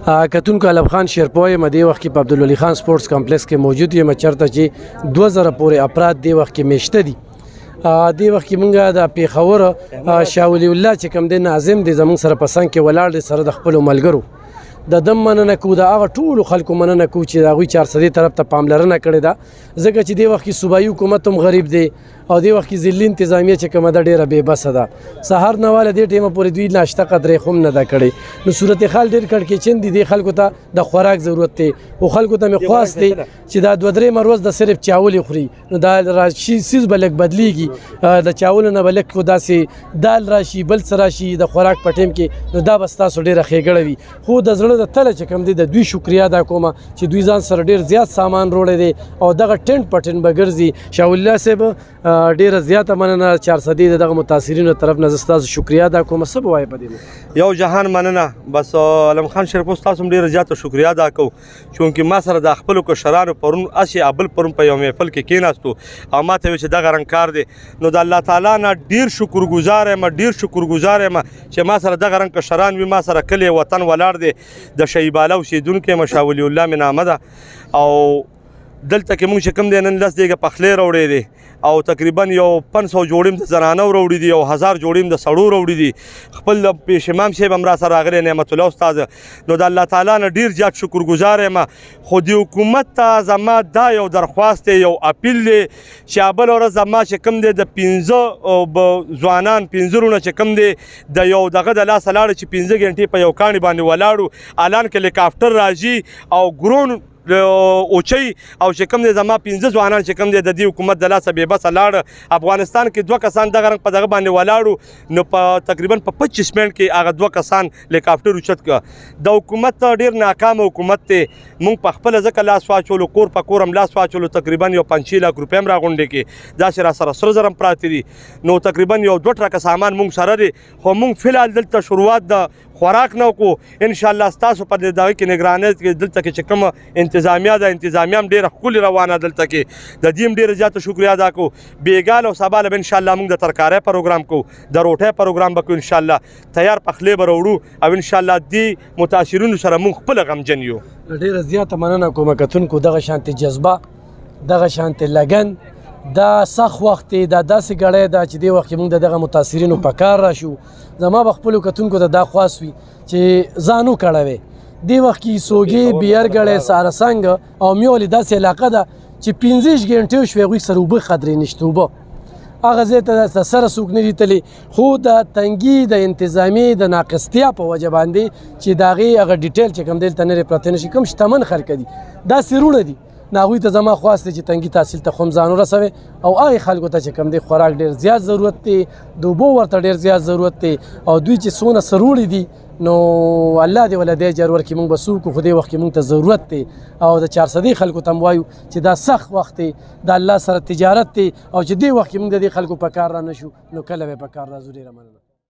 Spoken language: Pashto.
کتونکو علم خان شیرپوی یم دې وخت کې په عبدالولي خان سپورټس کمپلیکس کې موجود یم چېرته چې 2000 پورې افراد دې وخت کې میشته دي. دې وخت کې موږ د پېښور شاه ولي الله چې کوم دی ناظم دی زموږ سره په څنګ کې ولاړ دی سره د خپلو ملګرو د دم مننه کوو د هغه ټولو خلکو مننه کوو چې د هغوی چارسدي طرف ته پاملرنه کړې ده ځکه چې دې وخت کې صوبایي حکومت هم غریب دی او دې وخت کې ضلعي انتظامیه چې کومه ده ډېره بې بسه ده. سهار نه واله دې ټیمه پورې دوی ناشته قدرې خو هم نه ده کړې. نو صورتحال ډېر کړکېچن دي. دې خلکو ته د خوراک ضرورت دی او خلکو ته مې خواست دی چې دا 2-3 ورځ د صرف چاول خوري. نو دا راشي سیز به لږ بدلیږي د چاولو نه به لږ خو داسې دال راشي بل څه راشي د خوراک په ټیم کې نو دا به ستاسو ډېره ښېګړه وي. خو د زړه د تله چې کوم دی د دوی شکریا ادا کوم چې دوی ځان سره ډېر زیات سامان وروړی دی او دغه ټینټ په ټینټ به ګرځي. شاه ولي الله صاحب ډېره زیاته مننه 400 د دغه متاثرینو طرف نه زه ستاسو شکریا ادا کوم. څه به وایې په دې یو جهان مننه. بس علم خان شیرپور ستاسو هم ډېره زیاته شکریا ادا کوو چونکې ما سره د خپلو کشرانو پرون اسې ابل پرون په یو محفل کې کېناستو او ما ته ویل چې دغه رنګ کار دی. نو د الله تعالی نه ډېر شکرګزار یم چې ما سره دغه رنګ کشران وي ما سره کلی وطن ولاړ دی د شهیباله اوسېدونکی یم شاه ولي الله مې نامه ده او دلته کې موږ چې کوم دی نن 10 دیګه پخلی راوړی دی او تقریبا یو 500 جوړې د زنانو راوړي دي او 1000 جوړې د سړو راوړي دي. خپل پیش امام صاحب هم را سره راغلی نعمت الله استاد. نو د الله تعالی نه ډېر زیات شکرګزار یم. خو د حکومت ته زما دا یو درخواست دی یو اپیل دی چې بله ورځ زما چې کوم دی د 15 ځوانان 15 رونه چې کوم دی د یو دغه د لاسه لاړه چې 15 ګنټې په یو کاڼي باندې ولاړو الان کې هلیکاپټر راځي او ګرون اوچي او چې کوم دی زما 15 ځوانان چې کوم دی د دې حکومت د لاسه بې بسه لاړه. افغانستان کې 2 کسان دغه رنګ په دغه باندې ولاړو نو په تقریبا په 25 منټ کې هغه 2 کسان هلیکاپټر اوچت کړه. د حکومت ډېر ناکامه حکومت دی. موږ په خپله ځکه لاس واچولو کور په کور هم لاس واچولو تقریبا یو 5-6 لک روپۍ هم راغونډې کې داسې را سره سره زر هم پراته دي. نو تقریبا یو 2 ټرکه سامان موږ سره دی خو موږ فلحال دلته شروعات د خوراک نه وکړو. انشاءالله ستاسو په دغه کې نګرانۍ کې دلته کې چې کومه انتظامیه ده انتظامیه هم ډېره ښکلې روانه دلته کې د دې هم ډېره زیاته شکریا ادا کوو. بېګال او سبا له به انشاءالله موږ د ترکارۍ پروګرام کوو د روټۍ پروګرام به کوو انشاءالله تیار پخلی به راوړو او انشاءالله دې متاثرینو سره موږ خپله غمجن یو. ډېره زیاته مننه کوم کتونکو دغه شانتې جذبه دغه شانتې لګن دا سخت وخت دی دا داسې ګړی ده چې دې وخت کې موږ د دغه متاثرینو په کار راشو. زما به خپلو کتونکو ته دا خواست وي چې ځان وکړوئ. دې وخت کې سوګي بیرګړی سارسنګ او میولې داسې علاقه ده چې 15 ګنټې شوې هغوی سره اوبه خطرې نشته. اوبه هغه ځای ته سره څوک نه دي تللی خو د تنګي د انتظامي د ناقصتیا په وجه باندې چې د هغې هغه ډیټیل چې کوم دلته نرې پراته نه شي کوم شتمن خلک دي دا سرونه دي نو هغوی ته زما خواست دی چې تنګي تحصیل ته خو هم ځان ورسوئ او هغې خلکو ته چې کوم دی خوراک ډېر زیات ضرورت دی د اوبو ورته ډېر زیات ضرورت دی او دوی چې څونه سروړي دي نو الله دې ولا دې اجر ورکړي. موږ به څه وکړو خو دې وخت کې موږ ته ضرورت دی او د 400 خلکو ته هم وایو چې دا سخت وخت دی د الله سره تجارت دی او چې دې وخت کې موږ د دې خلکو په کار را نه شو نو کله به په کار راځو. ډېره مننه.